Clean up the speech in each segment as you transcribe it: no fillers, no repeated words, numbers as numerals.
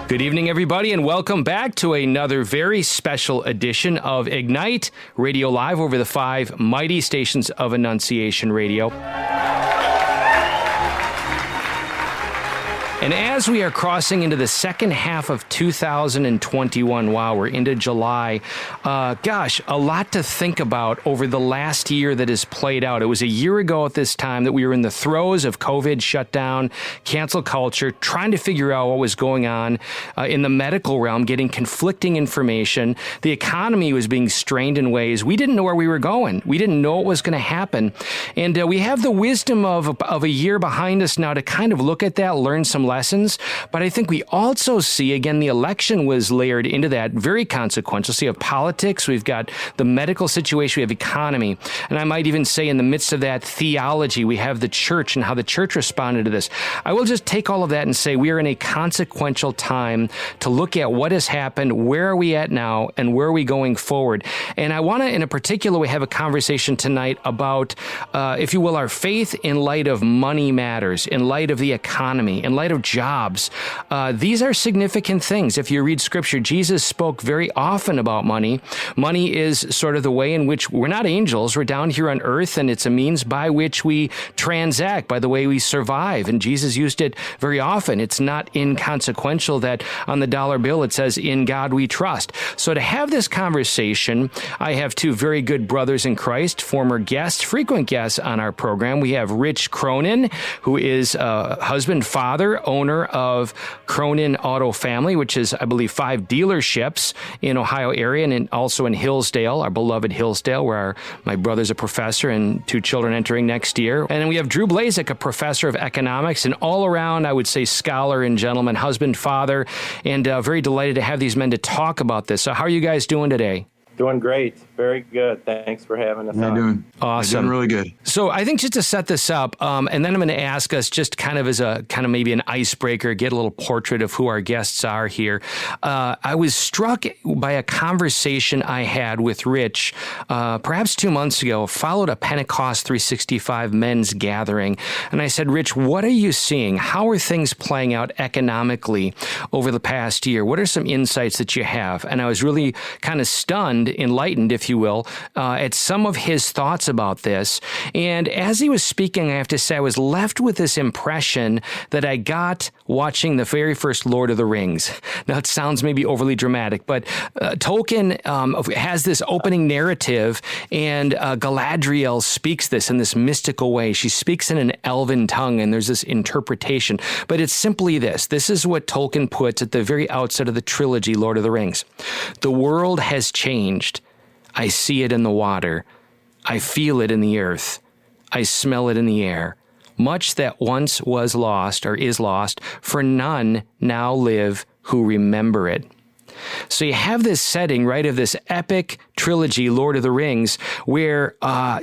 Good evening, everybody, and welcome back to another very special edition of Ignite Radio Live over the 5 mighty stations of Annunciation Radio. And as we are crossing into the second half of 2021, wow, we're into July, a lot to think about over the last year that has played out. It was a year ago at this time that we were in the throes of COVID shutdown, cancel culture, trying to figure out what was going on in the medical realm, getting conflicting information. The economy was being strained in ways we didn't know where we were going. We didn't know what was going to happen. And we have the wisdom of a year behind us now to kind of look at that, learn some lessons, but I think we also see, again, the election was layered into that, very consequential. So you have politics, we've got the medical situation, we have economy, and I might even say in the midst of that, theology, we have the church and how the church responded to this. I will just take all of that and say we are in a consequential time to look at what has happened, where are we at now, and where are we going forward. And I want to, in a particular way, have a conversation tonight about, if you will, our faith in light of money matters, in light of the economy, in light of jobs. These are significant things. If you read Scripture, Jesus spoke very often about money. Money is sort of the way in which we're not angels. We're down here on earth, and it's a means by which we transact, by the way we survive. And Jesus used it very often. It's not inconsequential that on the dollar bill it says, "In God we trust." So to have this conversation, I have 2 very good brothers in Christ, former guests, frequent guests on our program. We have Rich Cronin, who is a husband, father, owner of Cronin Auto Family, which is, I believe, 5 dealerships in Ohio area and also in Hillsdale, our beloved Hillsdale, where my brother's a professor and 2 children entering next year. And then we have Drew Blazsik, a professor of economics, and all around, I would say, scholar and gentleman, husband, father, and very delighted to have these men to talk about this. So how are you guys doing today? Doing great. Very good. Thanks for having us on. Doing awesome. Doing really good. So I think just to set this up, and then I'm going to ask us just kind of as a kind of maybe an icebreaker, get a little portrait of who our guests are here. I was struck by a conversation I had with Rich perhaps 2 months ago, followed a Pentecost 365 men's gathering. And I said, Rich, what are you seeing? How are things playing out economically over the past year? What are some insights that you have? And I was really kind of stunned, enlightened, if you will, at some of his thoughts about this. And as he was speaking, I have to say, I was left with this impression that I got watching the very first Lord of the Rings. Now, it sounds maybe overly dramatic, but Tolkien has this opening narrative, and Galadriel speaks this in this mystical way. She speaks in an elven tongue, and there's this interpretation. But it's simply this. This is what Tolkien puts at the very outset of the trilogy, Lord of the Rings. The world has changed. I see it in the water. I feel it in the earth. I smell it in the air. Much that once was lost or is lost, for none now live who remember it. So you have this setting, right, of this epic trilogy, Lord of the Rings, where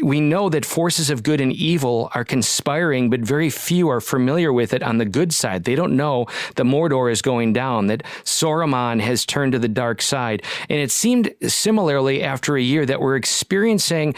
we know that forces of good and evil are conspiring, but very few are familiar with it on the good side. They don't know that Mordor is going down, that Saruman has turned to the dark side. And it seemed similarly after a year that we're experiencing,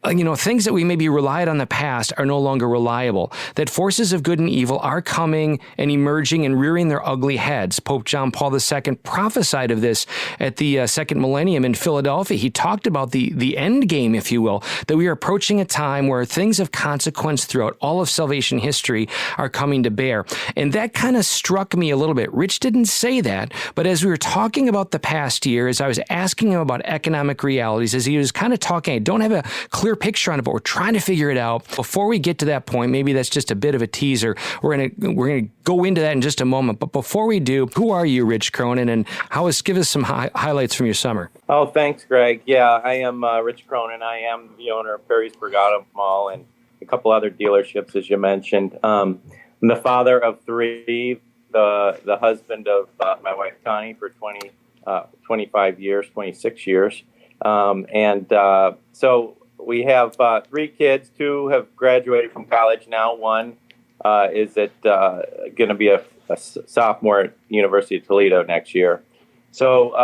things that we maybe relied on in the past are no longer reliable, that forces of good and evil are coming and emerging and rearing their ugly heads. Pope John Paul II prophesied of this at the second millennium in Philadelphia. He talked about the end game, if you will, that we are approaching a time where things of consequence throughout all of salvation history are coming to bear. And that kind of struck me a little bit. Rich didn't say that, but as we were talking about the past year, as I was asking him about economic realities, as he was kind of talking, I don't have a clear picture on it, but we're trying to figure it out. Before we get to that point, maybe that's just a bit of a teaser. We're gonna go into that in just a moment. But before we do, who are you, Rich Cronin, and give us some highlights from your summer? Oh, thanks, Greg. Yeah, I am Rich Cronin. I am the owner of Perrysburg Auto Mall and a couple other dealerships, as you mentioned. I'm the father of 3, the husband of my wife, Connie, for 25 years, 26 years. So we have 3 kids. 2 have graduated from college now. One is going to be a sophomore at University of Toledo next year. So,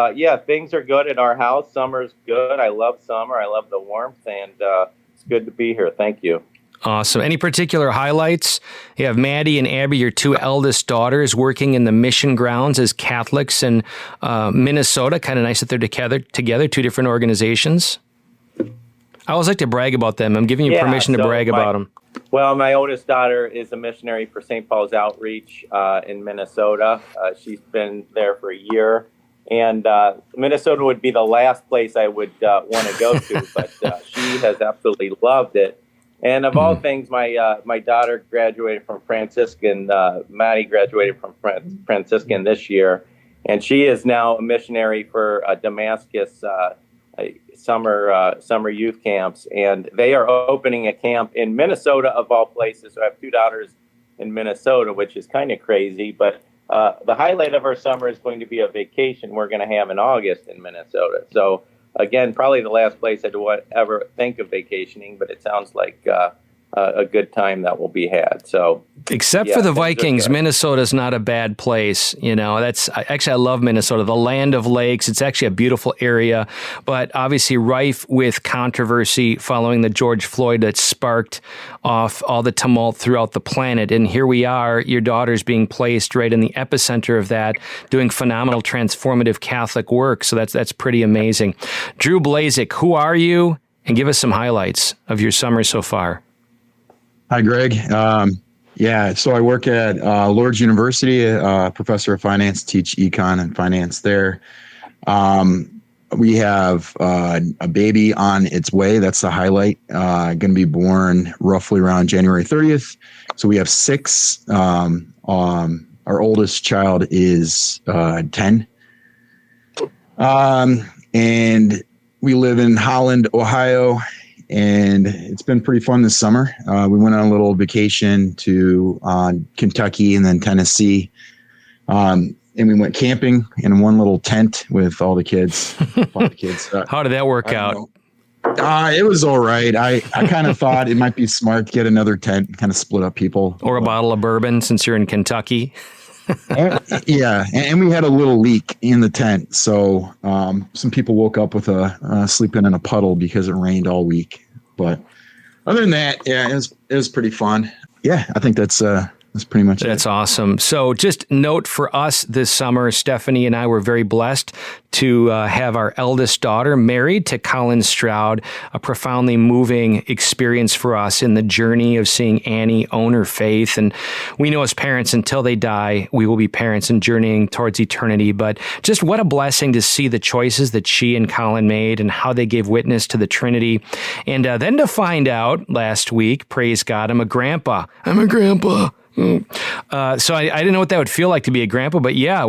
things are good at our house. Summer's good. I love summer. I love the warmth, and it's good to be here. Thank you. Awesome. Any particular highlights? You have Maddie and Abby, your two eldest daughters, working in the mission grounds as Catholics in Minnesota. Kind of nice that they're together, two different organizations. I always like to brag about them. I'm giving you permission to brag about them. Well, my oldest daughter is a missionary for St. Paul's Outreach in Minnesota. She's been there for a year. And Minnesota would be the last place I would want to go to, but she has absolutely loved it. And of all things, my daughter graduated from Franciscan. Maddie graduated from Franciscan this year, and she is now a missionary for Damascus summer youth camps. And they are opening a camp in Minnesota, of all places. So I have two daughters in Minnesota, which is kind of crazy, but the highlight of our summer is going to be a vacation we're going to have in August in Minnesota. So, again, probably the last place I'd ever think of vacationing, but it sounds like a good time that will be had. So, except for the Vikings, Minnesota's not a bad place. You know, I love Minnesota, the land of lakes. It's actually a beautiful area, but obviously rife with controversy following the George Floyd that sparked off all the tumult throughout the planet. And here we are, your daughter's being placed right in the epicenter of that, doing phenomenal transformative Catholic work. So that's pretty amazing. Drew Blazsik, who are you? And give us some highlights of your summer so far. Hi, Greg. So I work at Lourdes University, professor of finance, teach econ and finance there. We have a baby on its way. That's the highlight. Going to be born roughly around January 30th. So we have 6. Our oldest child is 10. And we live in Holland, Ohio. And it's been pretty fun this summer. We went on a little vacation to Kentucky and then Tennessee. And we went camping in one little tent with all the kids. How did that work out? It was all right. I kind of thought it might be smart to get another tent and kind of split up people. Or a bottle of bourbon since you're in Kentucky. Yeah, and we had a little leak in the tent, so some people woke up with sleeping in a puddle because it rained all week. But other than that, yeah, it was pretty fun. Yeah, I think that's pretty much it. That's awesome. So just note for us this summer, Stephanie and I were very blessed to have our eldest daughter married to Colin Stroud, a profoundly moving experience for us in the journey of seeing Annie own her faith. And we know as parents, until they die, we will be parents and journeying towards eternity. But just what a blessing to see the choices that she and Colin made and how they gave witness to the Trinity. And then to find out last week, praise God, I'm a grandpa. So I didn't know what that would feel like to be a grandpa, but yeah,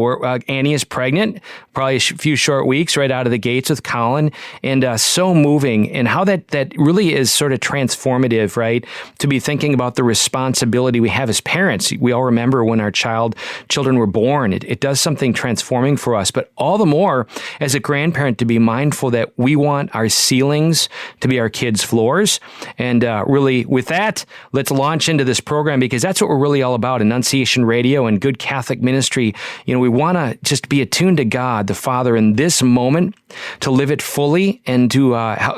Annie is pregnant, probably a few short weeks right out of the gates with Colin, and so moving, and how that really is sort of transformative, right? To be thinking about the responsibility we have as parents. We all remember when our children were born. It does something transforming for us, but all the more as a grandparent to be mindful that we want our ceilings to be our kids' floors. And really, with that, let's launch into this program, because that's what we're really all about. Annunciation Radio and good Catholic ministry. You know, we want to just be attuned to God, the Father, in this moment, to live it fully and to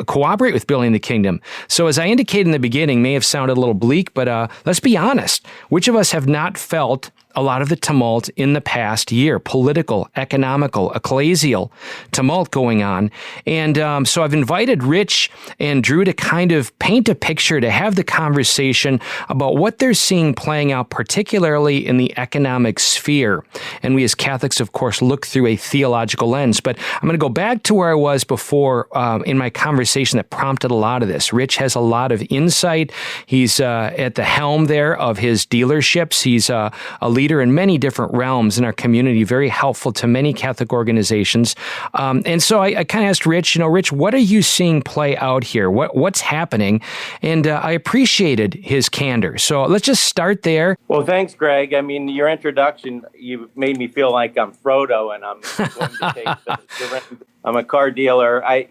cooperate with building the kingdom. So as I indicated in the beginning, may have sounded a little bleak, but let's be honest. Which of us have not felt a lot of the tumult in the past year, political, economical, ecclesial tumult going on. And so I've invited Rich and Drew to kind of paint a picture, to have the conversation about what they're seeing playing out, particularly in the economic sphere. And we as Catholics, of course, look through a theological lens. But I'm going to go back to where I was before in my conversation that prompted a lot of this. Rich has a lot of insight. He's at the helm there of his dealerships. He's a leader in many different realms in our community, very helpful to many Catholic organizations. And so I kind of asked Rich, Rich, what are you seeing play out here? What's happening? And I appreciated his candor. So let's just start there. Well, thanks, Greg. I mean, your introduction, you made me feel like I'm Frodo and I'm going to take the reins. I'm a car dealer. I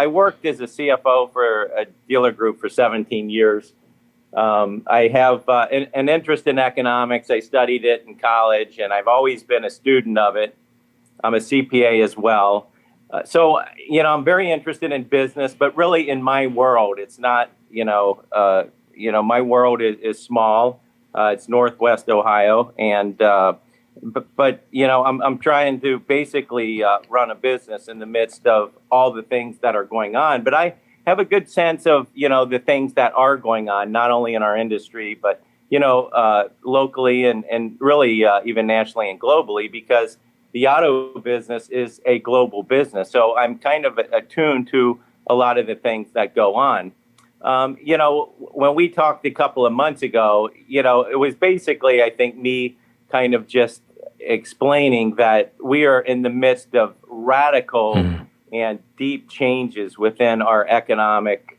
worked as a CFO for a dealer group for 17 years. I have an interest in economics. I studied it in college, and I've always been a student of it. I'm a CPA as well. So I'm very interested in business, but really in my world, it's not, my world is small. It's Northwest Ohio, and but I'm trying to basically run a business in the midst of all the things that are going on. But I have a good sense of the things that are going on, not only in our industry, but locally and really even nationally and globally, because the auto business is a global business. So I'm kind of attuned to a lot of the things that go on. When we talked a couple of months ago, it was basically, I think, me kind of just explaining that we are in the midst of radical and deep changes within our economic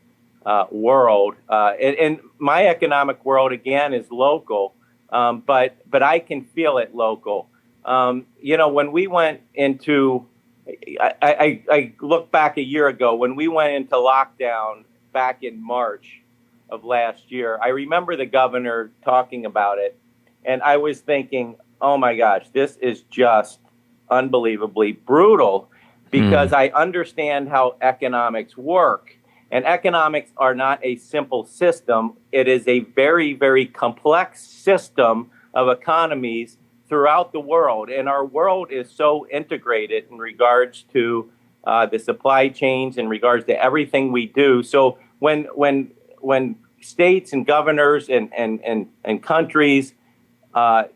world. And my economic world, again, is local, but I can feel it local. When we went into, I look back a year ago, when we went into lockdown back in March of last year, I remember the governor talking about it, and I was thinking, oh my gosh, this is just unbelievably brutal, because I understand how economics work. And economics are not a simple system. It is a very, very complex system of economies throughout the world. And our world is so integrated in regards to the supply chains, in regards to everything we do. So when states and governors and countries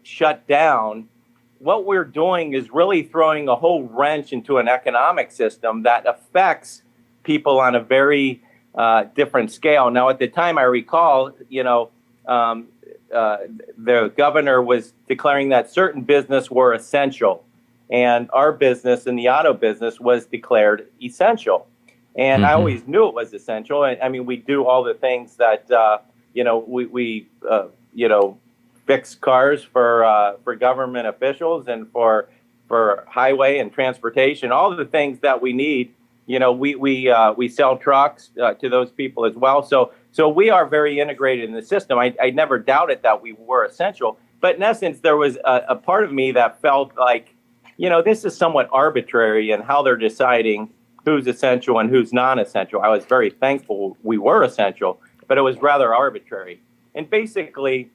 shut down, what we're doing is really throwing a whole wrench into an economic system that affects people on a very different scale. Now, at the time, I recall, the governor was declaring that certain business were essential, and our business in the auto business was declared essential. And I always knew it was essential. I mean, we do all the things that we fix cars for government officials and for highway and transportation, all of the things that we need. We sell trucks to those people as well. So we are very integrated in the system. I never doubted that we were essential. But in essence, there was a part of me that felt like, this is somewhat arbitrary in how they're deciding who's essential and who's non-essential. I was very thankful we were essential, but it was rather arbitrary. And basically,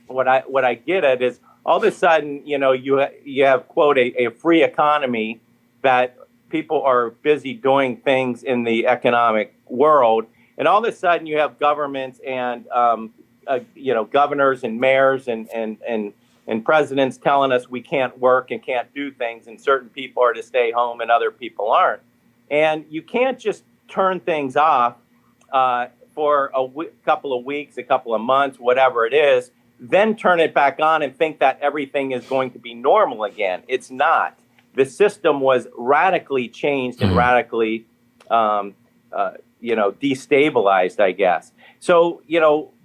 what I get at is all of a sudden, you have, quote, a free economy that people are busy doing things in the economic world. And all of a sudden you have governments and, governors and mayors and presidents telling us we can't work and can't do things, and certain people are to stay home and other people aren't. And you can't just turn things off for a couple of weeks, a couple of months, whatever it is, then turn it back on and think that everything is going to be normal again. It's not. The system was radically changed and radically, destabilized, I guess. So,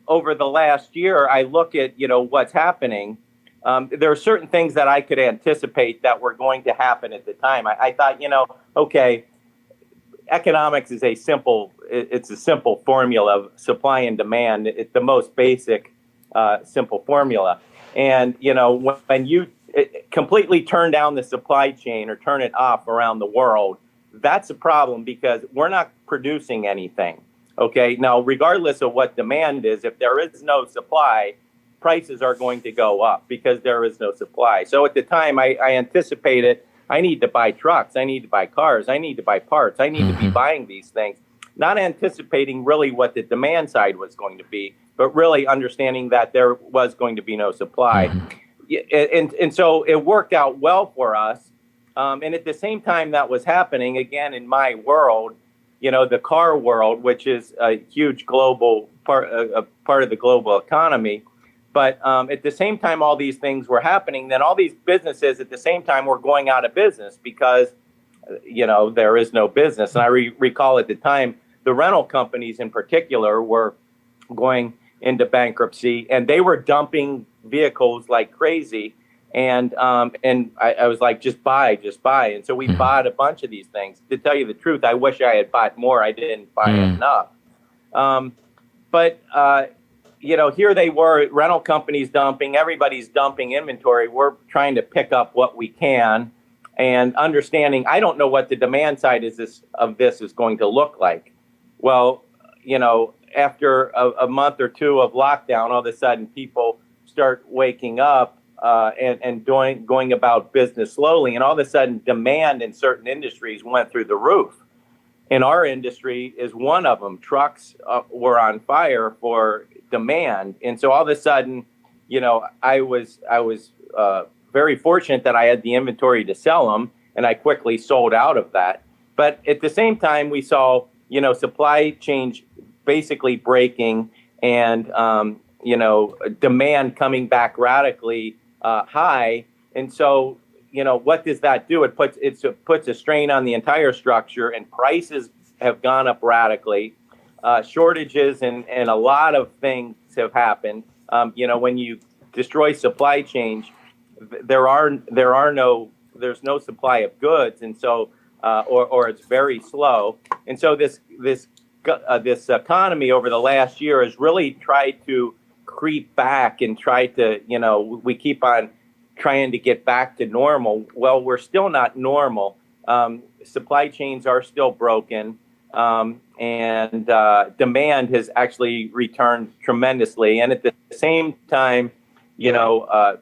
over the last year, I look at, what's happening. There are certain things that I could anticipate that were going to happen at the time. I thought, okay, economics is a simple formula of supply and demand. It's the most basic, simple formula. And, when you completely turn down the supply chain or turn it off around the world, that's a problem, because we're not producing anything. Okay. Now, regardless of what demand is, if there is no supply, prices are going to go up because there is no supply. So at the time, I anticipated I need to buy trucks, I need to buy cars, I need to buy parts, I need to be buying these things, not anticipating really what the demand side was going to be, but really understanding that there was going to be no supply. And so it worked out well for us. And at the same time that was happening, again, in my world, the car world, which is a huge global part of the global economy. But at the same time, all these things were happening. Then all these businesses at the same time were going out of business because, there is no business. And I recall at the time, the rental companies in particular were going into bankruptcy, and they were dumping vehicles like crazy. And I was like, just buy. And so we bought a bunch of these things. To tell you the truth, I wish I had bought more. I didn't buy enough. But here they were, rental companies dumping, everybody's dumping inventory. We're trying to pick up what we can and understanding, I don't know what the demand side of this is going to look like. Well, after a month or two of lockdown, all of a sudden people start waking up and going about business slowly. And all of a sudden demand in certain industries went through the roof. And our industry is one of them. Trucks were on fire for demand. And so all of a sudden, I was very fortunate that I had the inventory to sell them, and I quickly sold out of that. But at the same time, we saw, supply chain basically breaking and, demand coming back radically high. And so, what does that do? It puts a strain on the entire structure, and prices have gone up radically. Shortages and a lot of things have happened. When you destroy supply chains, there's no supply of goods, and so or it's very slow. And so this economy over the last year has really tried to creep back and try to, we keep on trying to get back to normal. Well, we're still not normal. Supply chains are still broken, and demand has actually returned tremendously. And at the same time,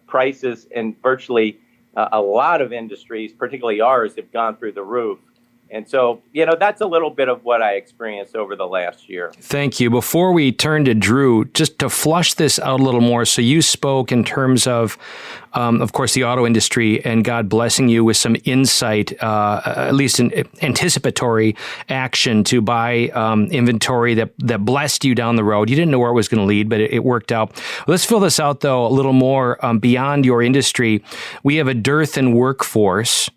prices in virtually a lot of industries, particularly ours, have gone through the roof. And so, that's a little bit of what I experienced over the last year. Thank you. Before we turn to Drew, just to flush this out a little more, so you spoke in terms of course, the auto industry and God blessing you with some insight, at least in anticipatory action to buy inventory that blessed you down the road. You didn't know where it was going to lead, but it worked out. Let's fill this out, though, a little more beyond your industry. We have a dearth in workforce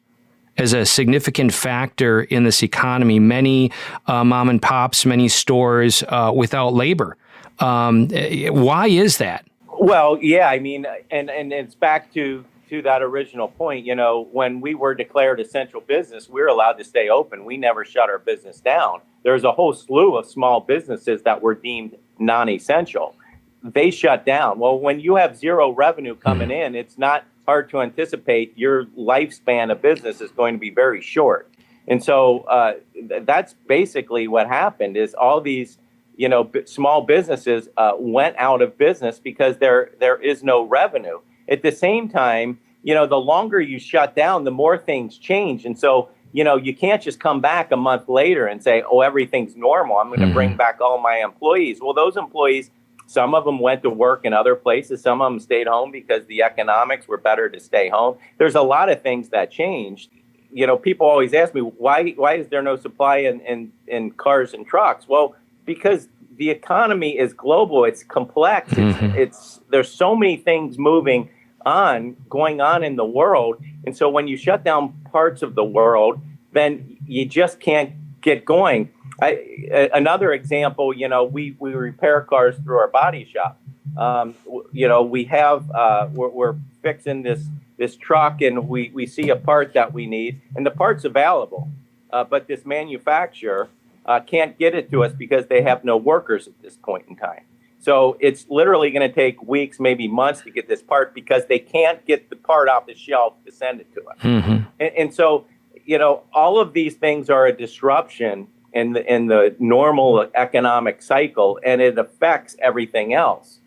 as a significant factor in this economy. Many mom and pops, many stores without labor. Why is that? Well, yeah, I mean, and it's back to that original point. When we were declared essential business, we were allowed to stay open. We never shut our business down. There's a whole slew of small businesses that were deemed non-essential. They shut down. Well, when you have zero revenue coming in, it's not hard to anticipate your lifespan of business is going to be very short. And so that's basically what happened is all these, small businesses went out of business because there is no revenue. At the same time, the longer you shut down, the more things change. And so, you can't just come back a month later and say, oh, everything's normal. I'm going to bring back all my employees. Well, those employees, some of them went to work in other places. Some of them stayed home because the economics were better to stay home. There's a lot of things that changed. People always ask me, why is there no supply in cars and trucks? Well, because the economy is global. It's complex. There's so many things going on in the world. And so when you shut down parts of the world, then you just can't get going. Another example, we repair cars through our body shop. We're fixing this truck, and we see a part that we need, and the part's available, but this manufacturer can't get it to us because they have no workers at this point in time. So it's literally going to take weeks, maybe months to get this part because they can't get the part off the shelf to send it to us. And so, all of these things are a disruption in the normal economic cycle, and it affects everything else.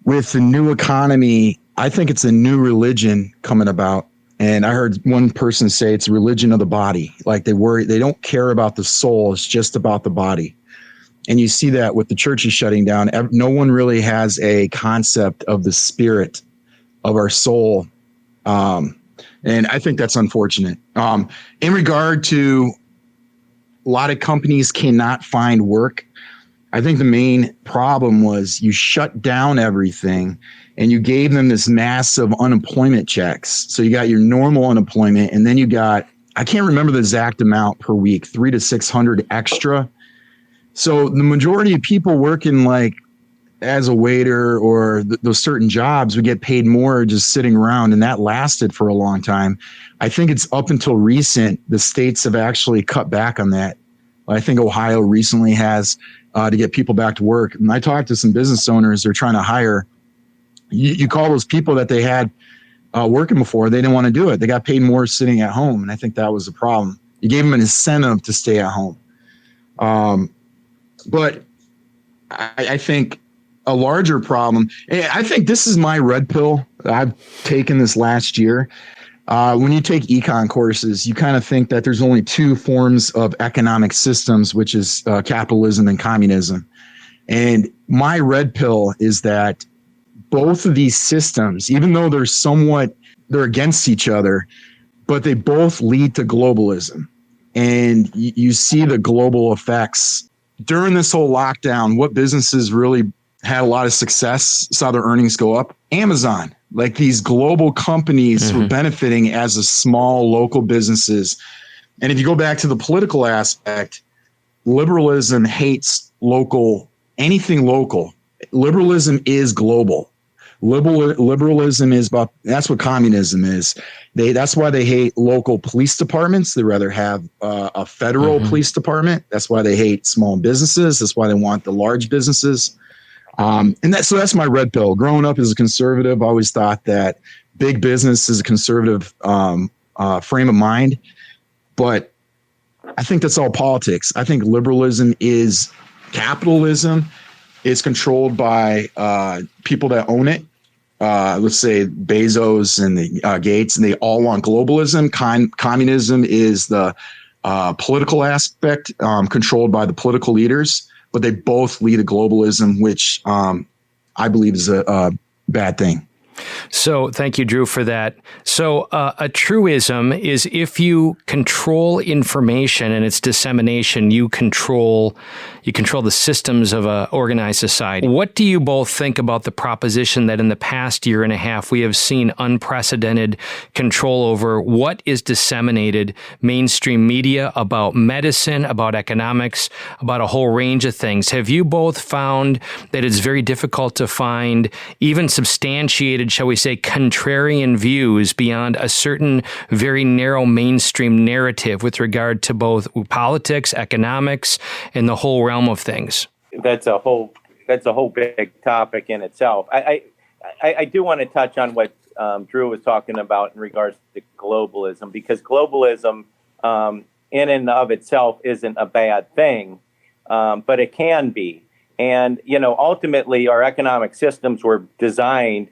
With the new economy, I think it's a new religion coming about. And I heard one person say it's a religion of the body. Like they don't care about the soul. It's just about the body. And you see that with the churches shutting down. No one really has a concept of the spirit of our soul. And I think that's unfortunate. In regard to a lot of companies cannot find work, I think the main problem was you shut down everything and you gave them this massive unemployment checks. So you got your normal unemployment, and then you got, I can't remember the exact amount per week, 300 to 600 extra. So the majority of people working like as a waiter or those certain jobs would get paid more just sitting around, and that lasted for a long time. I think it's up until recent, the states have actually cut back on that. I think Ohio recently has to get people back to work. And I talked to some business owners, they're trying to hire. You call those people that they had working before, they didn't want to do it. They got paid more sitting at home. And I think that was the problem. You gave them an incentive to stay at home. But I think a larger problem, I think this is my red pill I've taken this last year. When you take econ courses, you kind of think that there's only two forms of economic systems, which is capitalism and communism. And my red pill is that both of these systems, even though they're against each other, but they both lead to globalism. And you see the global effects during this whole lockdown. What businesses really had a lot of success, saw their earnings go up? Amazon. Like these global companies were benefiting as a small local businesses. And if you go back to the political aspect, liberalism hates anything local. Liberalism is global. Liberalism is that's what communism is. That's why they hate local police departments. They rather have a federal police department. That's why they hate small businesses. That's why they want the large businesses. So that's my red pill. Growing up as a conservative, I always thought that big business is a conservative frame of mind. But I think that's all politics. I think liberalism is capitalism. It's controlled by people that own it. Let's say Bezos and the Gates, and they all want globalism. Communism is the political aspect controlled by the political leaders, but they both lead to globalism, which I believe is a bad thing. So thank you, Drew, for that. So a truism is if you control information and its dissemination, you control the systems of an organized society. What do you both think about the proposition that in the past year and a half, we have seen unprecedented control over what is disseminated mainstream media about medicine, about economics, about a whole range of things? Have you both found that it's very difficult to find even substantiated, shall we say, contrarian views beyond a certain very narrow mainstream narrative with regard to both politics, economics, and the whole realm of things? That's a whole big topic in itself. I do want to touch on what Drew was talking about in regards to globalism, because globalism in and of itself isn't a bad thing, but it can be. And, ultimately our economic systems were designed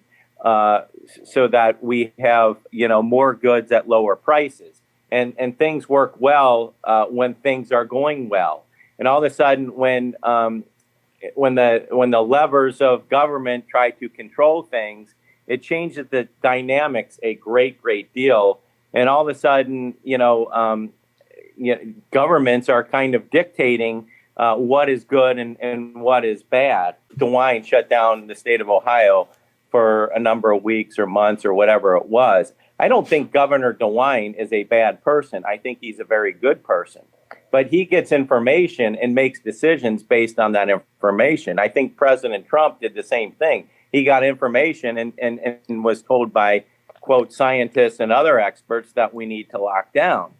so that we have, more goods at lower prices, and things work well when things are going well. And all of a sudden, when the levers of government try to control things, it changes the dynamics a great deal. And all of a sudden, governments are kind of dictating what is good and what is bad. DeWine shut down the state of Ohio for a number of weeks or months or whatever it was. I don't think Governor DeWine is a bad person. I think he's a very good person. But he gets information and makes decisions based on that information. I think President Trump did the same thing. He got information and was told by, quote, scientists and other experts that we need to lock down.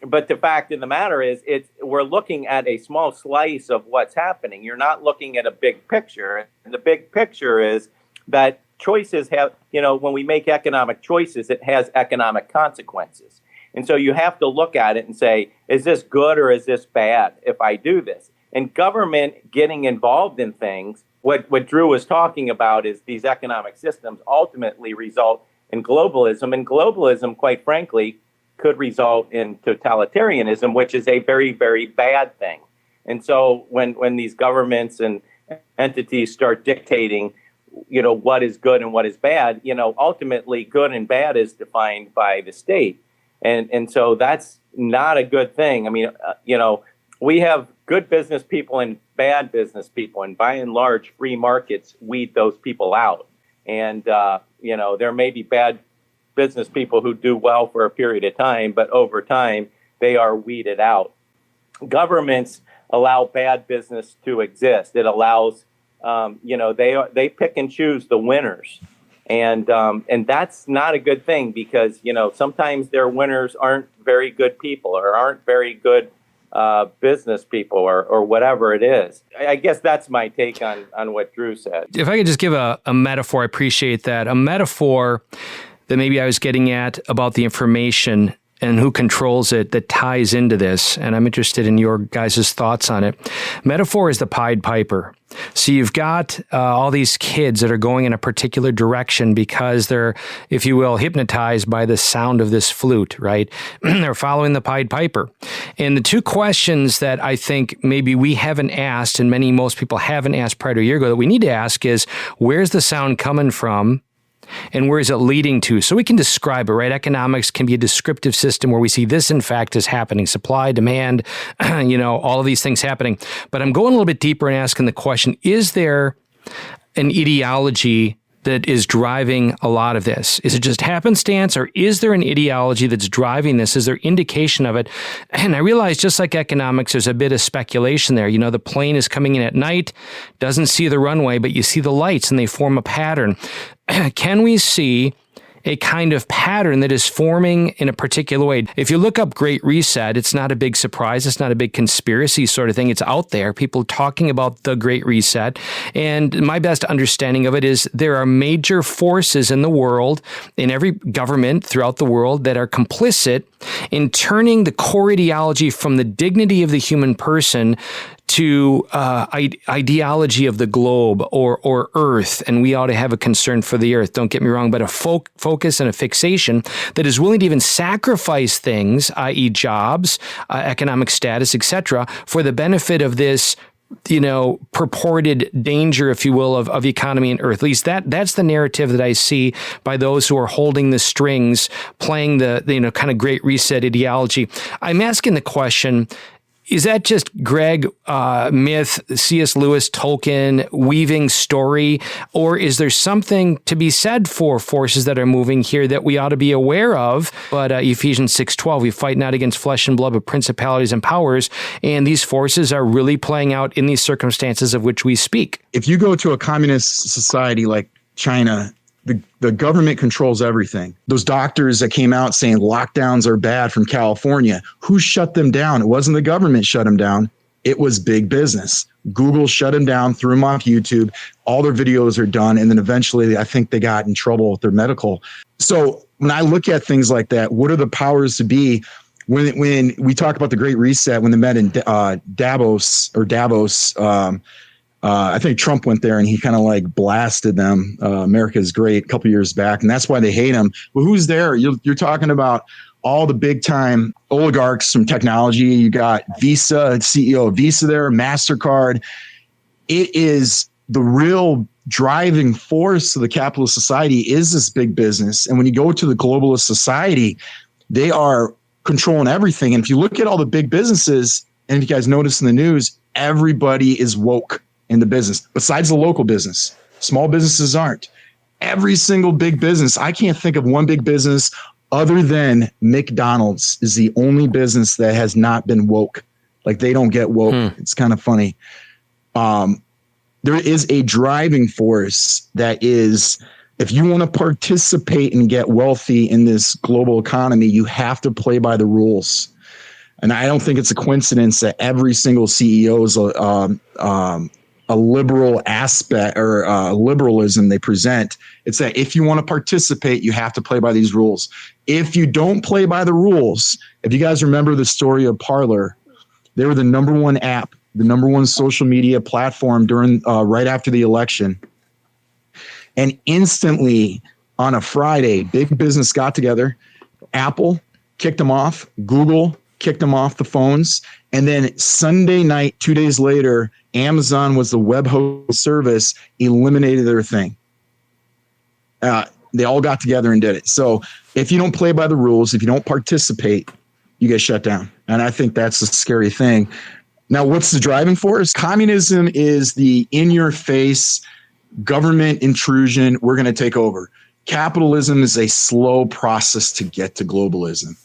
But the fact of the matter is, we're looking at a small slice of what's happening. You're not looking at a big picture. And the big picture is that choices have, when we make economic choices, it has economic consequences. And so you have to look at it and say, is this good or is this bad if I do this? And government getting involved in things, what Drew was talking about is these economic systems ultimately result in globalism. And globalism, quite frankly, could result in totalitarianism, which is a very, very bad thing. And so when these governments and entities start dictating, what is good and what is bad, ultimately good and bad is defined by the state. And so that's not a good thing. I mean, we have good business people and bad business people, and by and large, free markets weed those people out. And, there may be bad business people who do well for a period of time, but over time, they are weeded out. Governments allow bad business to exist. It allows, they pick and choose the winners. And that's not a good thing because, sometimes their winners aren't very good people or aren't very good business people or whatever it is. I guess that's my take on what Drew said. If I could just give a metaphor, I appreciate that. A metaphor that maybe I was getting at about the information and who controls it that ties into this, and I'm interested in your guys' thoughts on it. Metaphor is the Pied Piper. So you've got all these kids that are going in a particular direction because they're, if you will, hypnotized by the sound of this flute, right? They're following the Pied Piper. And the two questions that I think maybe we haven't asked, and most people haven't asked prior to a year ago, that we need to ask is, where's the sound coming from? And where is it leading to? So we can describe it, right? Economics can be a descriptive system where we see this, in fact, is happening. Supply, demand, all of these things happening. But I'm going a little bit deeper and asking the question, is there an ideology that is driving a lot of this? Is it just happenstance, or is there an ideology that's driving this? Is there indication of it? And I realize, just like economics, there's a bit of speculation there. The plane is coming in at night, doesn't see the runway, but you see the lights and they form a pattern. Can we see a kind of pattern that is forming in a particular way? If you look up Great Reset, it's not a big surprise. It's not a big conspiracy sort of thing. It's out there. People talking about the Great Reset. And my best understanding of it is there are major forces in the world, in every government throughout the world, that are complicit in turning the core ideology from the dignity of the human person to ideology of the globe or Earth, and we ought to have a concern for the Earth, don't get me wrong, but a focus and a fixation that is willing to even sacrifice things, i.e. jobs, economic status, etc., for the benefit of this purported danger, if you will, of economy and Earth. At least that's the narrative that I see by those who are holding the strings, playing the kind of Great Reset ideology. I'm asking the question, is that just Greg, myth, C.S. Lewis, Tolkien, weaving story, or is there something to be said for forces that are moving here that we ought to be aware of? But Ephesians 6:12, we fight not against flesh and blood, but principalities and powers, and these forces are really playing out in these circumstances of which we speak. If you go to a communist society like China, the government controls everything. Those doctors that came out saying lockdowns are bad from California, who shut them down? It wasn't the government shut them down. It was big business. Google shut them down, threw them off YouTube. All their videos are done. And then eventually I think they got in trouble with their medical. So when I look at things like that, what are the powers to be? When we talk about the Great Reset, when they met in Davos, I think Trump went there and he kind of like blasted them. America is great a couple years back, and that's why they hate him. Well, who's there? You're talking about all the big time oligarchs from technology. You got Visa, CEO of Visa there, MasterCard. It is the real driving force of the capitalist society is this big business. And when you go to the globalist society, they are controlling everything. And if you look at all the big businesses, and if you guys notice in the news, everybody is woke in the business, besides the local business. Small businesses aren't. Every single big business, I can't think of one big business other than McDonald's is the only business that has not been woke. Like they don't get woke. It's kind of funny. There is a driving force that is, if you want to participate and get wealthy in this global economy, you have to play by the rules. And I don't think it's a coincidence that every single CEO is a liberal aspect or liberalism they present. It's that if you want to participate, you have to play by these rules. If you don't play by the rules, if you guys remember the story of Parler, they were the number one app, the number one social media platform during right after the election. And instantly on a Friday, big business got together. Apple kicked them off. Google kicked them off the phones. And then Sunday night, 2 days later, Amazon was the web host service, eliminated their thing. They all got together and did it. So if you don't play by the rules, if you don't participate, you get shut down. And I think that's a scary thing. Now, what's the driving force? Communism is the in-your-face government intrusion. We're going to take over. Capitalism is a slow process to get to globalism.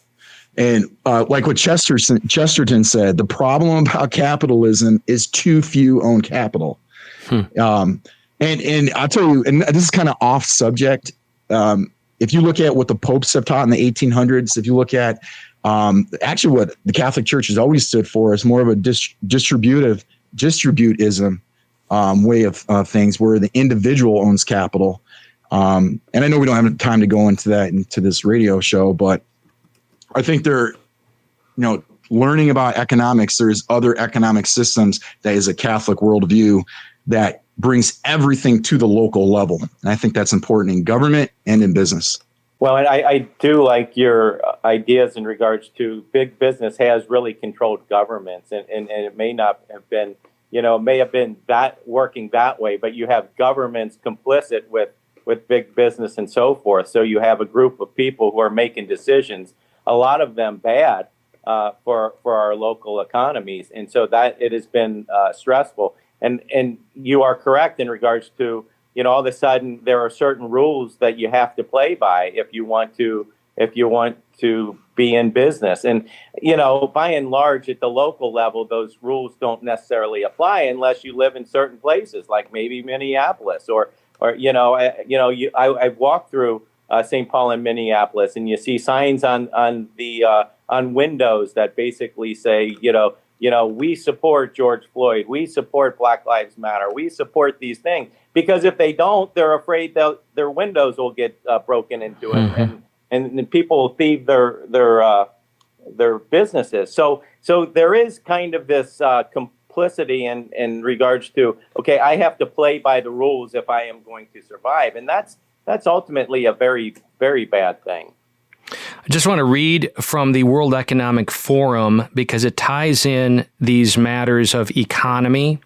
And like what Chesterton said, the problem about capitalism is too few own capital. And I'll tell you, and this is kind of off subject. If you look at what the popes have taught in the 1800s, if you look at actually what the Catholic Church has always stood for is more of a distributism way of things, where the individual owns capital. And I know we don't have time to go into that into this radio show, but I think they're, learning about economics. There's other economic systems that is a Catholic worldview that brings everything to the local level. And I think that's important in government and in business. Well, and I do like your ideas in regards to big business has really controlled governments, and it may not have been, may have been that working that way, but you have governments complicit with big business and so forth. So you have a group of people who are making decisions, a lot of them bad for our local economies, and so that it has been stressful. And you are correct in regards to, all of a sudden there are certain rules that you have to play by if you want to be in business. And, by and large at the local level, those rules don't necessarily apply unless you live in certain places, like maybe Minneapolis or I've walked through St. Paul and Minneapolis, and you see signs on windows that basically say, we support George Floyd, we support Black Lives Matter, we support these things. Because if they don't, they're afraid that their windows will get broken into, and people will thieve their businesses. So there is kind of this complicity in regards to, okay, I have to play by the rules if I am going to survive, and that's ultimately a very, very bad thing. I just want to read from the World Economic Forum because it ties in these matters of economy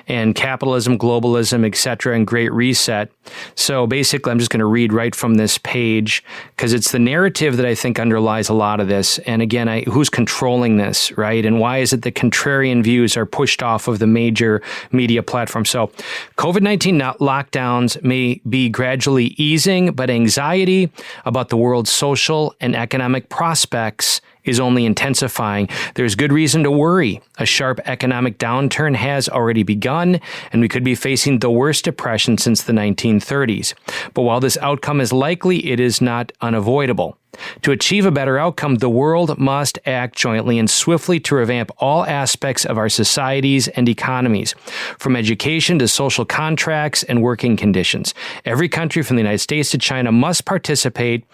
and capitalism, globalism, etc., and Great Reset. So basically, I'm just going to read right from this page because it's the narrative that I think underlies a lot of this. And again, who's controlling this, right? And why is it that contrarian views are pushed off of the major media platforms? So COVID-19 lockdowns may be gradually easing, but anxiety about the world's social and economic prospects is only intensifying. There's good reason to worry. A sharp economic downturn has already begun, and we could be facing the worst depression since the 1930s. But while this outcome is likely, it is not unavoidable. To achieve a better outcome, the world must act jointly and swiftly to revamp all aspects of our societies and economies, from education to social contracts and working conditions. Every country from the United States to China must participate,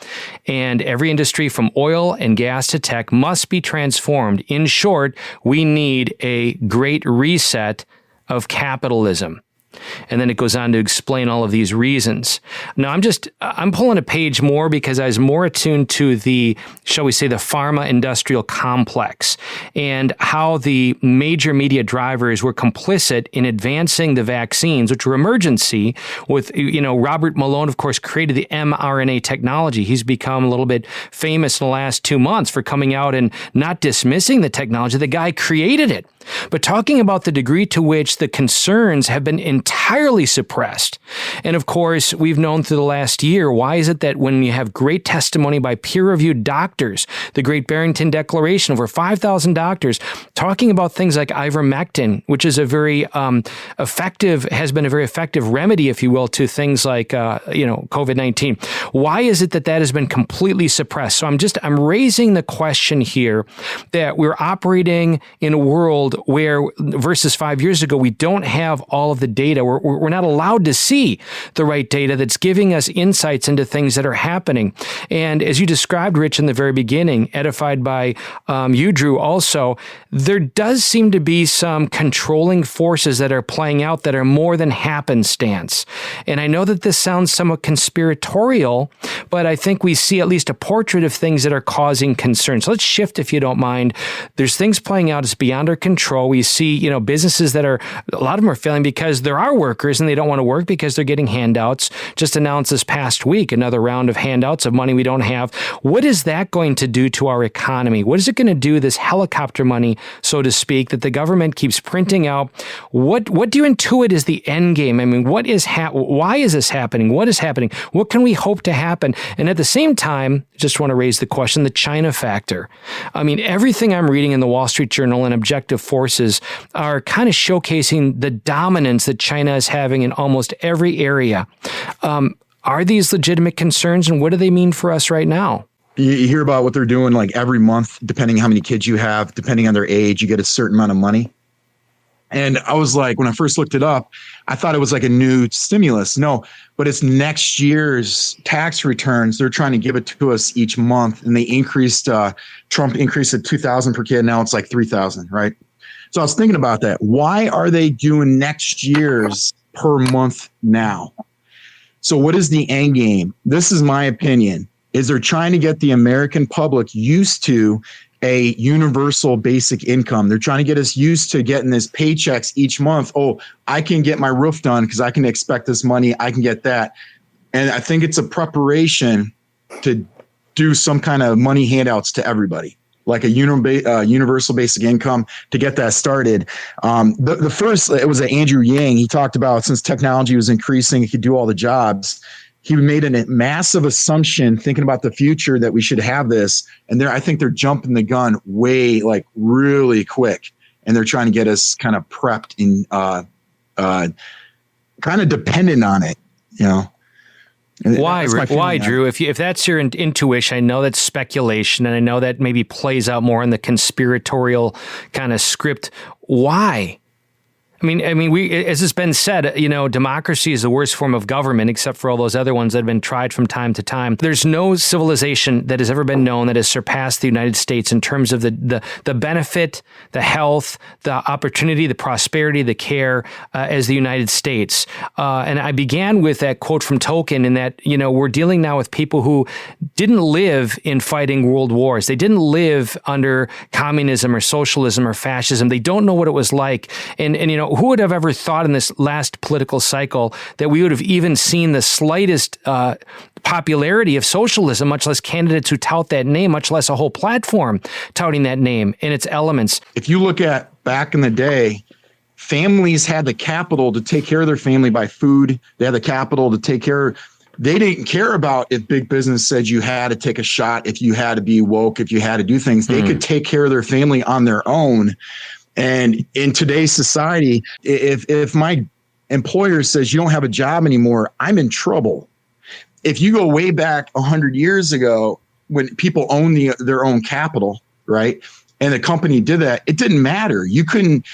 and every industry from oil and gas to tech must be transformed. In short, we need a great reset of capitalism. And then it goes on to explain all of these reasons. Now, I'm pulling a page more because I was more attuned to the, shall we say, the pharma industrial complex and how the major media drivers were complicit in advancing the vaccines, which were emergency with, Robert Malone, of course, created the mRNA technology. He's become a little bit famous in the last 2 months for coming out and not dismissing the technology. The guy created it, but talking about the degree to which the concerns have been entirely suppressed. And of course, we've known through the last year, why is it that when you have great testimony by peer-reviewed doctors, the Great Barrington Declaration, over 5,000 doctors, talking about things like ivermectin, which is a very has been a very effective remedy, if you will, to things like, COVID-19. Why is it that has been completely suppressed? So I'm raising the question here that we're operating in a world where, versus 5 years ago, we don't have all of the data. We're not allowed to see the right data that's giving us insights into things that are happening. And as you described, Rich, in the very beginning, edified by you, Drew, also, there does seem to be some controlling forces that are playing out that are more than happenstance. And I know that this sounds somewhat conspiratorial, but I think we see at least a portrait of things that are causing concern. So let's shift, if you don't mind. There's things playing out as beyond our control. We see, businesses that a lot of them are failing because there are workers and they don't want to work because they're getting handouts. Just announced this past week, another round of handouts of money we don't have. What is that going to do to our economy? What is it going to do, this helicopter money, so to speak, that the government keeps printing out? What do you intuit is the end game? I mean, why is this happening? What is happening? What can we hope to happen? And at the same time, just want to raise the question, the China factor. I mean, everything I'm reading in the Wall Street Journal and objective forces are kind of showcasing the dominance that China is having in almost every area. Are these legitimate concerns, and what do they mean for us right now? You hear about what they're doing, like every month, depending how many kids you have, depending on their age, you get a certain amount of money. And I was like, when I first looked it up, I thought it was like a new stimulus. No, but it's next year's tax returns. They're trying to give it to us each month. And they increased, Trump increased it 2,000 per kid. Now it's like 3,000, right? So I was thinking about that. Why are they doing next year's per month now? So what is the end game? This is my opinion, is they're trying to get the American public used to a universal basic income. They're trying to get us used to getting this paychecks each month. Oh, I can get my roof done because I can expect this money. I can get that. And I think it's a preparation to do some kind of money handouts to everybody, like a universal basic income to get that started. The first, it was Andrew Yang. He talked about since technology was increasing, it could do all the jobs. He made a massive assumption thinking about the future that we should have this. And I think they're jumping the gun way, like really quick. And they're trying to get us kind of prepped and kind of dependent on it, you know. Why, Drew? If that's your intuition, I know that's speculation, and I know that maybe plays out more in the conspiratorial kind of script. Why? I mean, we, as has been said, you know, democracy is the worst form of government, except for all those other ones that have been tried from time to time. There's no civilization that has ever been known that has surpassed the United States in terms of the benefit, the health, the opportunity, the prosperity, the care as the United States. And I began with that quote from Tolkien in that, you know, we're dealing now with people who didn't live in fighting world wars. They didn't live under communism or socialism or fascism. They don't know what it was like. And you know, who would have ever thought in this last political cycle that we would have even seen the slightest popularity of socialism, much less candidates who tout that name, much less a whole platform touting that name and its elements? If you look at back in the day, families had the capital to take care of their family by food. They had the capital to take care. They didn't care about if big business said you had to take a shot, if you had to be woke, if you had to do things. They could take care of their family on their own. And in today's society, if my employer says you don't have a job anymore, I'm in trouble. If you go way back 100 years ago, when people owned their own capital, right, and the company did that, it didn't matter. You couldn't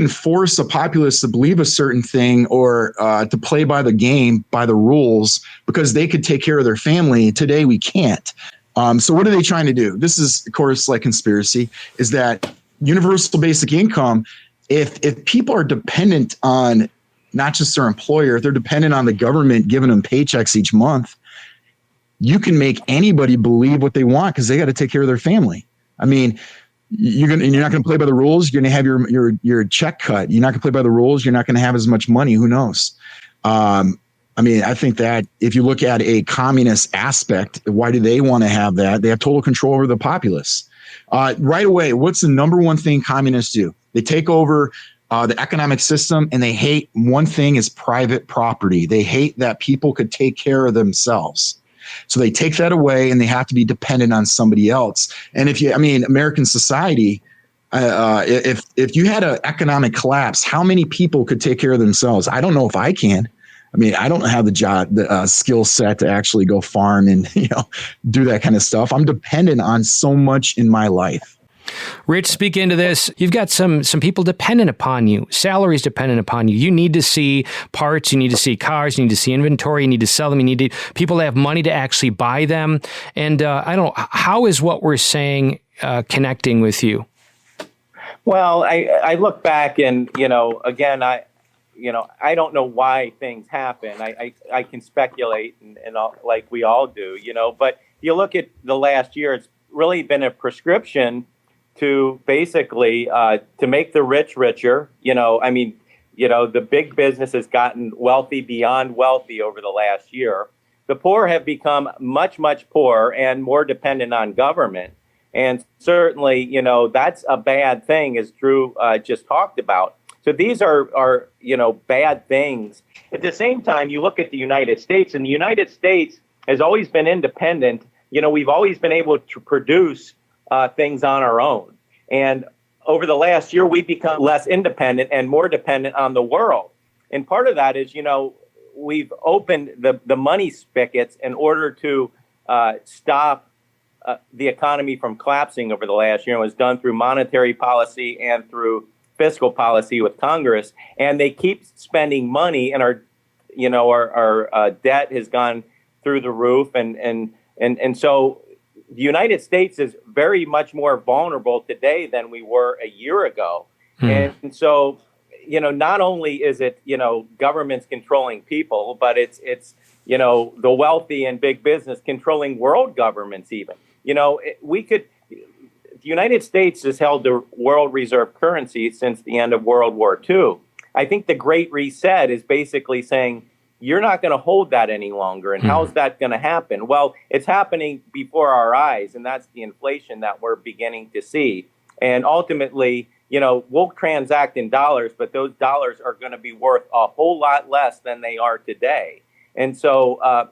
force a populace to believe a certain thing or to play by the game, by the rules, because they could take care of their family. Today, we can't. So what are they trying to do? This is, of course, like conspiracy, is that universal basic income, if people are dependent on not just their employer, if they're dependent on the government giving them paychecks each month, you can make anybody believe what they want because they got to take care of their family. I mean, you're not going to play by the rules. You're going to have your check cut. You're not going to play by the rules. You're not going to have as much money. Who knows? I mean, I think that if you look at a communist aspect, why do they want to have that? They have total control over the populace. Right away, what's the number one thing communists do? They take over the economic system, and they hate one thing is private property. They hate that people could take care of themselves. So they take that away, and they have to be dependent on somebody else. And American society, if you had an economic collapse, how many people could take care of themselves? I don't know if I can. I mean, I don't have the skill set to actually go farm and, do that kind of stuff. I'm dependent on so much in my life. Rich, speak into this. You've got some people dependent upon you, salaries dependent upon you. You need to see parts, you need to see cars, you need to see inventory, you need to sell them, you need people to have money to actually buy them. And I don't know, how is what we're saying connecting with you? Well, I look back and, again, I don't know why things happen. I can speculate and like we all do, but you look at the last year, it's really been a prescription to basically to make the rich richer. The big business has gotten wealthy beyond wealthy over the last year. The poor have become much, much poorer and more dependent on government. And certainly, that's a bad thing, as Drew just talked about. So these are bad things. At the same time, you look at the United States, and the United States has always been independent. We've always been able to produce things on our own. And over the last year, we've become less independent and more dependent on the world. And part of that is, we've opened the money spigots in order to stop the economy from collapsing over the last year. It was done through monetary policy and through fiscal policy with Congress, and they keep spending money, and our debt has gone through the roof, and so the United States is very much more vulnerable today than we were a year ago. And so, not only is it, governments controlling people, but it's the wealthy and big business controlling world governments even. The United States has held the world reserve currency since the end of World War II. I think the Great Reset is basically saying, you're not going to hold that any longer. And how's that going to happen? Well, it's happening before our eyes, and that's the inflation that we're beginning to see. And ultimately, we'll transact in dollars, but those dollars are going to be worth a whole lot less than they are today. And so,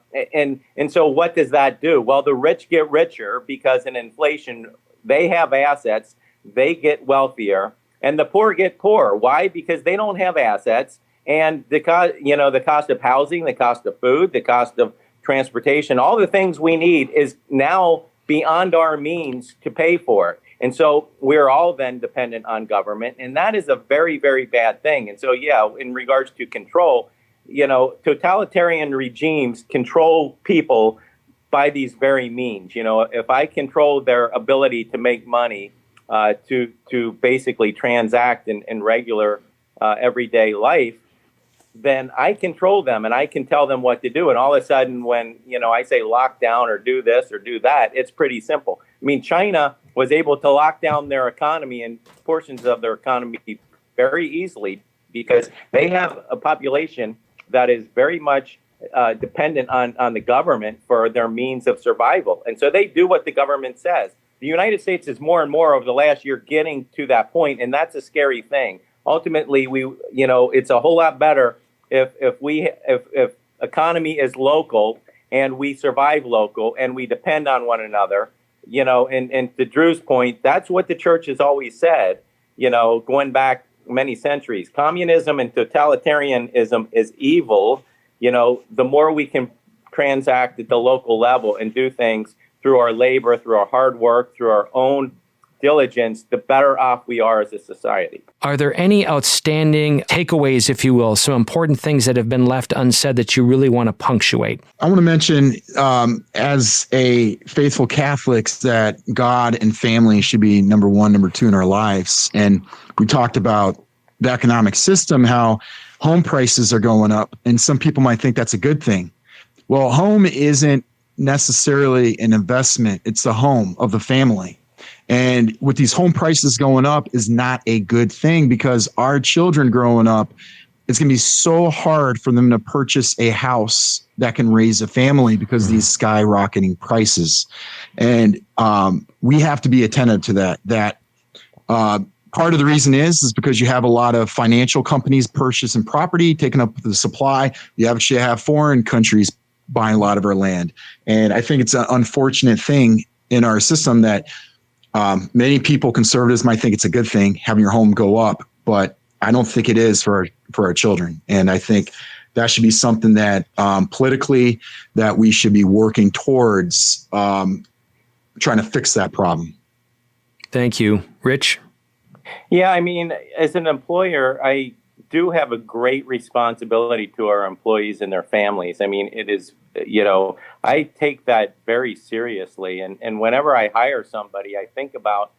so what does that do? Well, the rich get richer because in inflation, they have assets, they get wealthier, and the poor get poorer. Why? Because they don't have assets, and the cost of housing, the cost of food, the cost of transportation, all the things we need is now beyond our means to pay for it. And so we're all then dependent on government, and that is a very, very bad thing. And so, in regards to control, totalitarian regimes control people by these very means. If I control their ability to make money, to basically transact in regular everyday life, then I control them and I can tell them what to do. And all of a sudden, when I say lock down or do this or do that, it's pretty simple. I mean, China was able to lock down their economy and portions of their economy very easily because they have a population that is very much dependent on the government for their means of survival. And so they do what the government says. The United States is more and more over the last year getting to that point, and that's a scary thing. Ultimately, it's a whole lot better if economy is local and we survive local and we depend on one another. And to Drew's point, that's what the church has always said, going back many centuries. Communism and totalitarianism is evil. The more we can transact at the local level and do things through our labor, through our hard work, through our own diligence, the better off we are as a society. Are there any outstanding takeaways, if you will, some important things that have been left unsaid that you really want to punctuate? I want to mention, as a faithful Catholics, that God and family should be number one, number two in our lives. And we talked about the economic system, how home prices are going up, and some people might think that's a good thing. Well, home isn't necessarily an investment. It's the home of the family. And with these home prices going up is not a good thing, because our children growing up, it's going to be so hard for them to purchase a house that can raise a family because of these skyrocketing prices. And we have to be attentive to that. Part of the reason is because you have a lot of financial companies purchasing property, taking up the supply. You actually have foreign countries buying a lot of our land. And I think it's an unfortunate thing in our system that many people, conservatives, might think it's a good thing having your home go up, but I don't think it is for our children. And I think that should be something that politically that we should be working towards trying to fix that problem. Thank you. Rich? Yeah, I mean, as an employer, I do have a great responsibility to our employees and their families. I mean, it is, I take that very seriously. And whenever I hire somebody, I think about,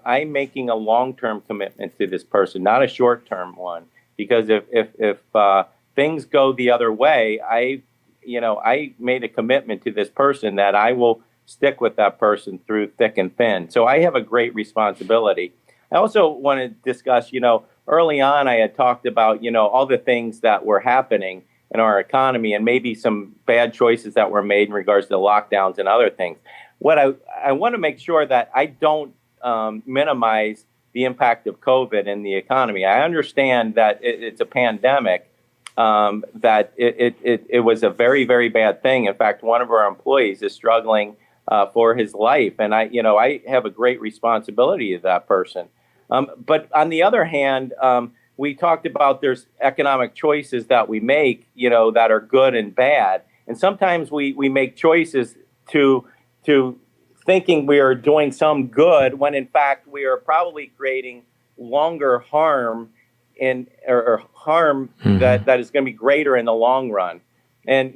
I'm making a long-term commitment to this person, not a short-term one. Because if things go the other way, I made a commitment to this person that I will stick with that person through thick and thin. So I have a great responsibility. I also want to discuss, early on I had talked about, all the things that were happening in our economy and maybe some bad choices that were made in regards to lockdowns and other things. What I want to make sure that I don't minimize the impact of COVID in the economy. I understand that it's a pandemic, that it was a very, very bad thing. In fact, one of our employees is struggling for his life. And I have a great responsibility to that person. But on the other hand, we talked about there's economic choices that we make, that are good and bad. And sometimes we make choices to thinking we are doing some good when in fact we are probably creating, longer harm or harm that is going to be greater in the long run. And,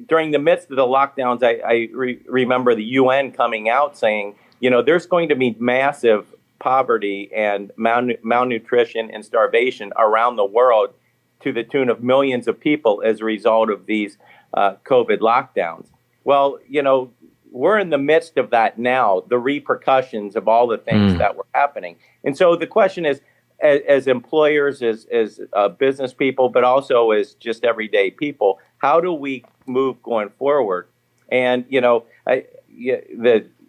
during the midst of the lockdowns, I remember the UN coming out saying, there's going to be massive poverty and malnutrition and starvation around the world to the tune of millions of people as a result of these COVID lockdowns. Well, we're in the midst of that now, the repercussions of all the things that were happening. And so the question is, as employers, as business people, but also as just everyday people, how do we move going forward? And,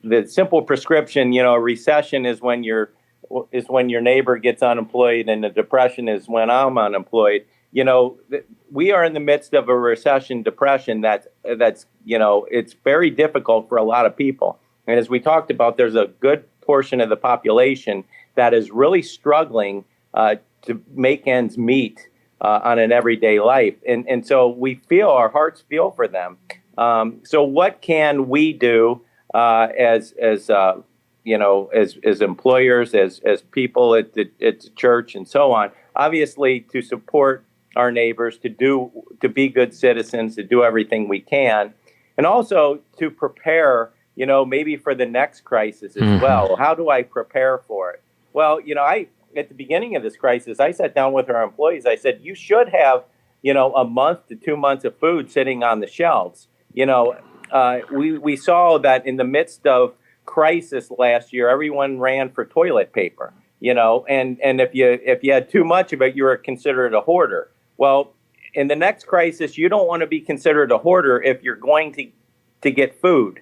the simple prescription, a recession is when your neighbor gets unemployed, and a depression is when I'm unemployed. We are in the midst of a recession, depression that's it's very difficult for a lot of people. And as we talked about, there's a good portion of the population that is really struggling to make ends meet on an everyday life. And so our hearts feel for them. So what can we do as employers, as people at the church and so on? Obviously, to support our neighbors, to be good citizens, to do everything we can, and also to prepare, maybe for the next crisis as well. How do I prepare for it? Well, at the beginning of this crisis, I sat down with our employees. I said, you should have, a month to 2 months of food sitting on the shelves. We saw that in the midst of crisis last year, everyone ran for toilet paper, and if you had too much of it, you were considered a hoarder. Well, in the next crisis, you don't want to be considered a hoarder if you're going to get food.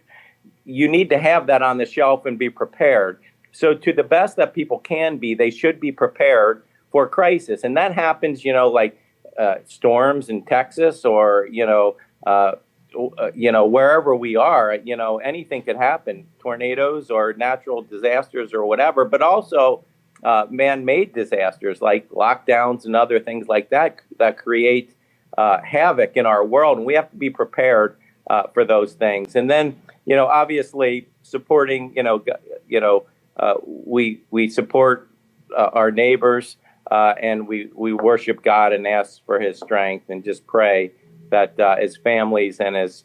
You need to have that on the shelf and be prepared. So to the best that people can be, they should be prepared for crisis. And that happens, like storms in Texas or, wherever we are, anything could happen, tornadoes or natural disasters or whatever, but also man-made disasters like lockdowns and other things like that create havoc in our world. And we have to be prepared for those things. And then, obviously supporting, we support our neighbors and we worship God and ask for his strength and just pray that as families and as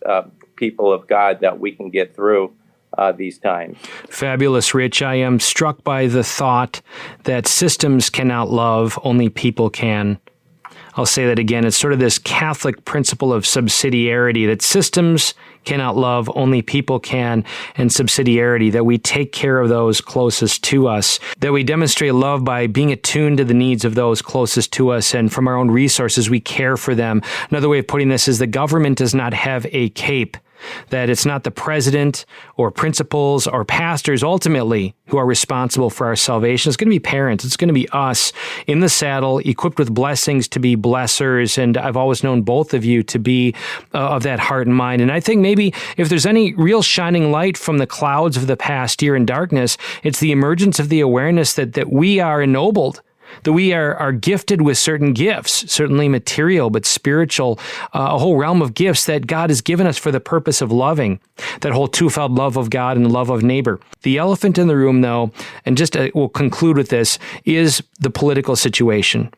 people of God that we can get through these times. Fabulous, Rich. I am struck by the thought that systems cannot love, only people can. I'll say that again. It's sort of this Catholic principle of subsidiarity, that systems cannot love, only people can, and subsidiarity, that we take care of those closest to us, that we demonstrate love by being attuned to the needs of those closest to us, and from our own resources, we care for them. Another way of putting this is the government does not have a cape, that it's not the president or principals or pastors ultimately who are responsible for our salvation. It's going to be parents. It's going to be us in the saddle, equipped with blessings to be blessers. And I've always known both of you to be of that heart and mind. And I think maybe if there's any real shining light from the clouds of the past year in darkness, it's the emergence of the awareness that we are ennobled, that we are gifted with certain gifts, certainly material, but spiritual, a whole realm of gifts that God has given us for the purpose of loving, that whole twofold love of God and love of neighbor. The elephant in the room, though, and just we'll conclude with this, is the political situation.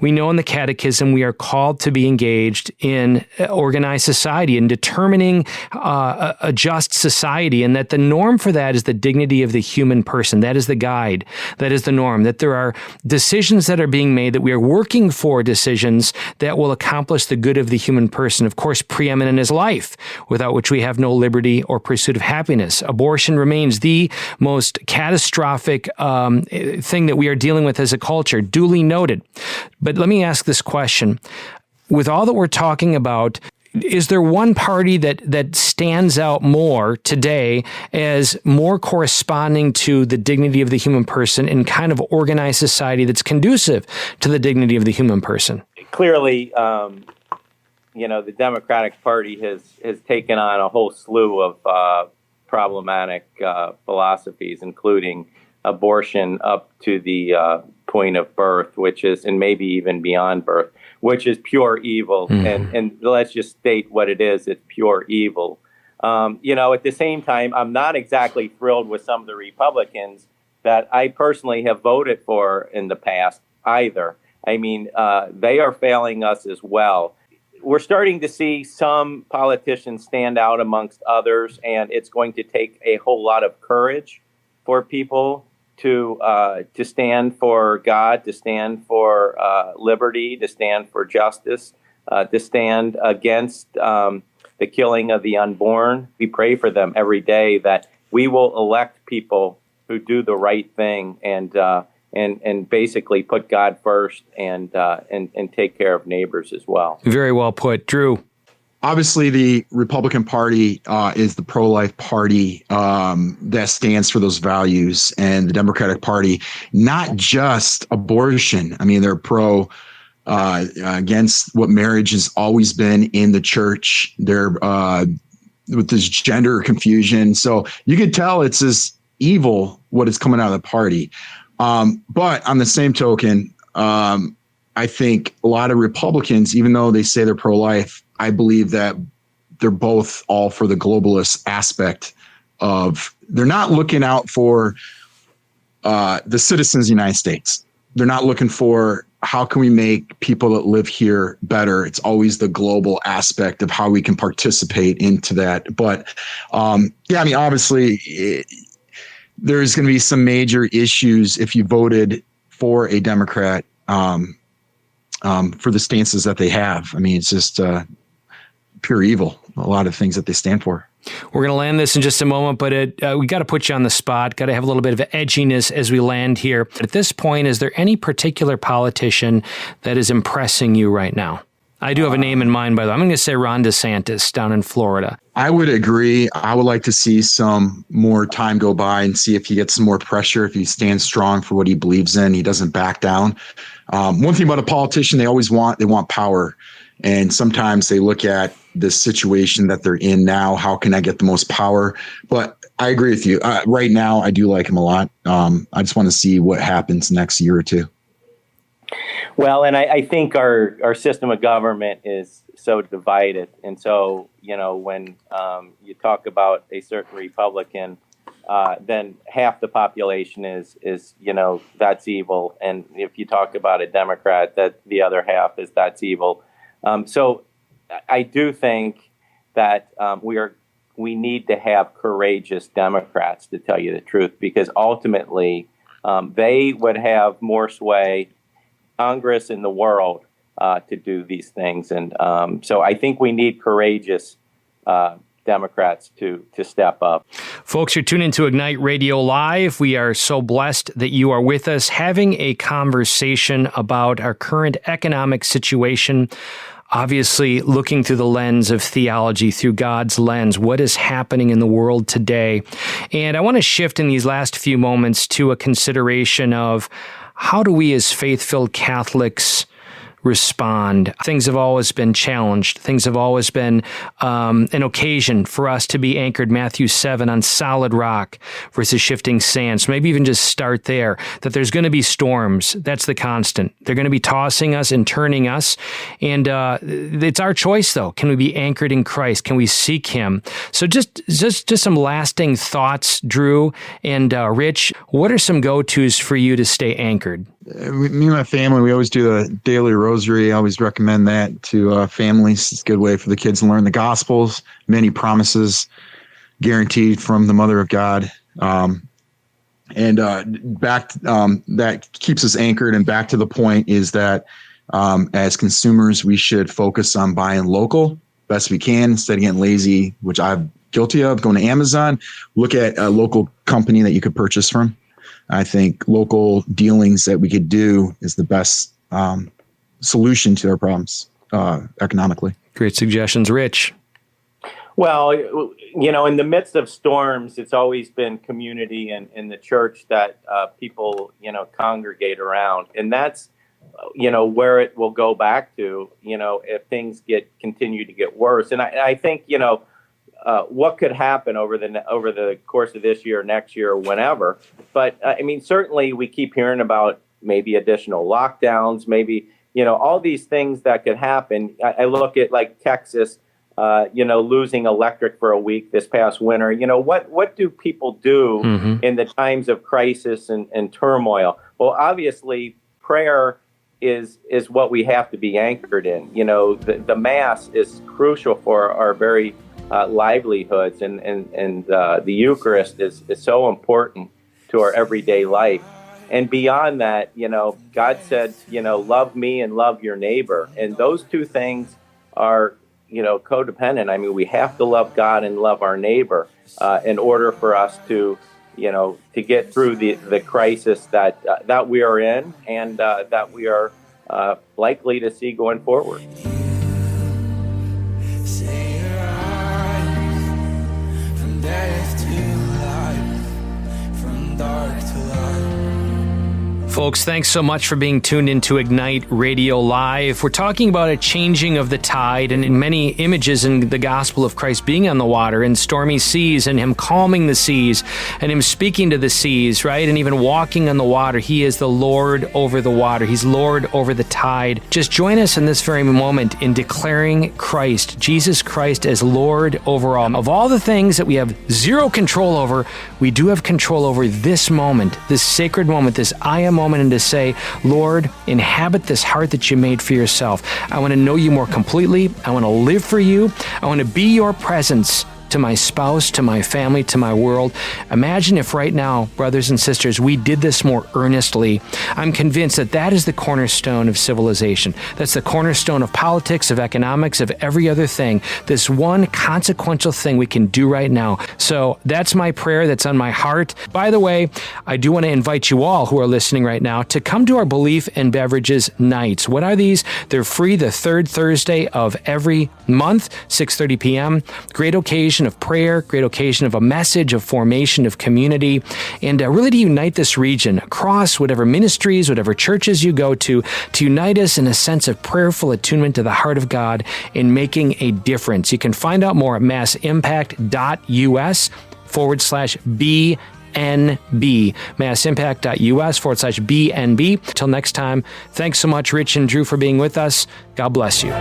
We know in the Catechism we are called to be engaged in organized society, in determining a just society, and that the norm for that is the dignity of the human person. That is the guide. That is the norm, that there are decisions that are being made, that we are working for decisions that will accomplish the good of the human person. Of course, preeminent is life, without which we have no liberty or pursuit of happiness. Abortion remains the most catastrophic thing that we are dealing with as a culture, duly noted. But let me ask this question. With all that we're talking about, is there one party that stands out more today as more corresponding to the dignity of the human person in kind of organized society that's conducive to the dignity of the human person? Clearly, the Democratic Party has taken on a whole slew of problematic philosophies, including abortion up to the point of birth, which is, and maybe even beyond birth, which is pure evil. And let's just state what it is. It's pure evil. At the same time, I'm not exactly thrilled with some of the Republicans that I personally have voted for in the past either. I mean, they are failing us as well. We're starting to see some politicians stand out amongst others, and it's going to take a whole lot of courage for people to stand for God, to stand for liberty, to stand for justice, to stand against the killing of the unborn. We pray for them every day that we will elect people who do the right thing and basically put God first and take care of neighbors as well. Very well put. Drew. Obviously, the Republican Party is the pro-life party that stands for those values, and the Democratic Party, not just abortion. I mean, they're pro against what marriage has always been in the church. They're with this gender confusion. So you could tell it's this evil what is coming out of the party. But on the same token, I think a lot of Republicans, even though they say they're pro-life, I believe that they're both all for the globalist aspect of, they're not looking out for the citizens of the United States. They're not looking for how can we make people that live here better. It's always the global aspect of how we can participate into that. But yeah, I mean, obviously there's going to be some major issues if you voted for a Democrat for the stances that they have. I mean, it's just pure evil, a lot of things that they stand for. We're going to land this in just a moment, but we got to put you on the spot. Got to have a little bit of edginess as we land here. At this point, is there any particular politician that is impressing you right now? I do have a name in mind, by the way. I'm going to say Ron DeSantis down in Florida. I would agree. I would like to see some more time go by and see if he gets some more pressure, if he stands strong for what he believes in. He doesn't back down. One thing about a politician, they want power. And sometimes they look at the situation that they're in now. How can I get the most power? But I agree with you. Right now, I do like him a lot. I just want to see what happens next year or two. Well, and I think our system of government is so divided. And so, you know, when you talk about a certain Republican, then half the population is, you know, that's evil. And if you talk about a Democrat, that the other half is that's evil. So I do think that we need to have courageous Democrats, to tell you the truth, because ultimately they would have more sway, Congress in the world, to do these things. And so I think we need courageous Democrats to step up. Folks, you're tuned into Ignite Radio Live. We are so blessed that you are with us having a conversation about our current economic situation. Obviously, looking through the lens of theology, through God's lens, what is happening in the world today. And I want to shift in these last few moments to a consideration of how do we as faith-filled Catholics respond? Things have always been challenged. Things have always been an occasion for us to be anchored, Matthew 7, on solid rock versus shifting sand. So maybe even just start there, that there's going to be storms. That's the constant. They're going to be tossing us and turning us. And it's our choice, though. Can we be anchored in Christ? Can we seek him? So just some lasting thoughts, Drew and Rich. What are some go-tos for you to stay anchored? Me and my family, we always do the daily rosary. I always recommend that to families. It's a good way for the kids to learn the Gospels, many promises guaranteed from the Mother of God. That keeps us anchored. And back to the point is that as consumers, we should focus on buying local best we can instead of getting lazy, which I'm guilty of, going to Amazon. Look at a local company that you could purchase from. I think local dealings that we could do is the best solution to our problems economically. Great suggestions, Rich. Well, you know, in the midst of storms, it's always been community and in the church that people, you know, congregate around. And that's, you know, where it will go back to, you know, if things continue to get worse. And I think, you know, what could happen over the course of this year, next year, whenever. But I mean, certainly we keep hearing about maybe additional lockdowns, maybe, you know, all these things that could happen. I look at like Texas, losing electric for a week this past winter. What do people do in the times of crisis and turmoil? Well, obviously, prayer is what we have to be anchored in. The Mass is crucial for our very livelihoods, and the Eucharist is so important to our everyday life. And beyond that, God said, love me and love your neighbor. And those two things are, codependent. I mean, we have to love God and love our neighbor in order for us to get through the crisis that we are in and that we are likely to see going forward. Folks, thanks so much for being tuned into Ignite Radio Live. We're talking about a changing of the tide, and in many images in the gospel of Christ being on the water in stormy seas, and him calming the seas, and him speaking to the seas, right? And even walking on the water. He is the Lord over the water. He's Lord over the tide. Just join us in this very moment in declaring Christ, Jesus Christ, as Lord over all. Of all the things that we have zero control over, we do have control over this moment, this sacred moment, this I am moment, and to say, Lord, inhabit this heart that you made for yourself. I want to know you more completely. I want to live for you. I want to be your presence to my spouse, to my family, to my world. Imagine if right now, brothers and sisters, we did this more earnestly. I'm convinced that that is the cornerstone of civilization. That's the cornerstone of politics, of economics, of every other thing. This one consequential thing we can do right now. So that's my prayer. That's on my heart. By the way, I do want to invite you all who are listening right now to come to our Belief and Beverages nights. What are these? They're free the third Thursday of every month, 6:30 p.m. Great occasion of prayer, great occasion of a message, of formation, of community, and really to unite this region across whatever ministries, whatever churches you go to unite us in a sense of prayerful attunement to the heart of God in making a difference. You can find out more at massimpact.us/BNB, massimpact.us/BNB. Till next time, thanks so much, Rich and Drew, for being with us. God bless you.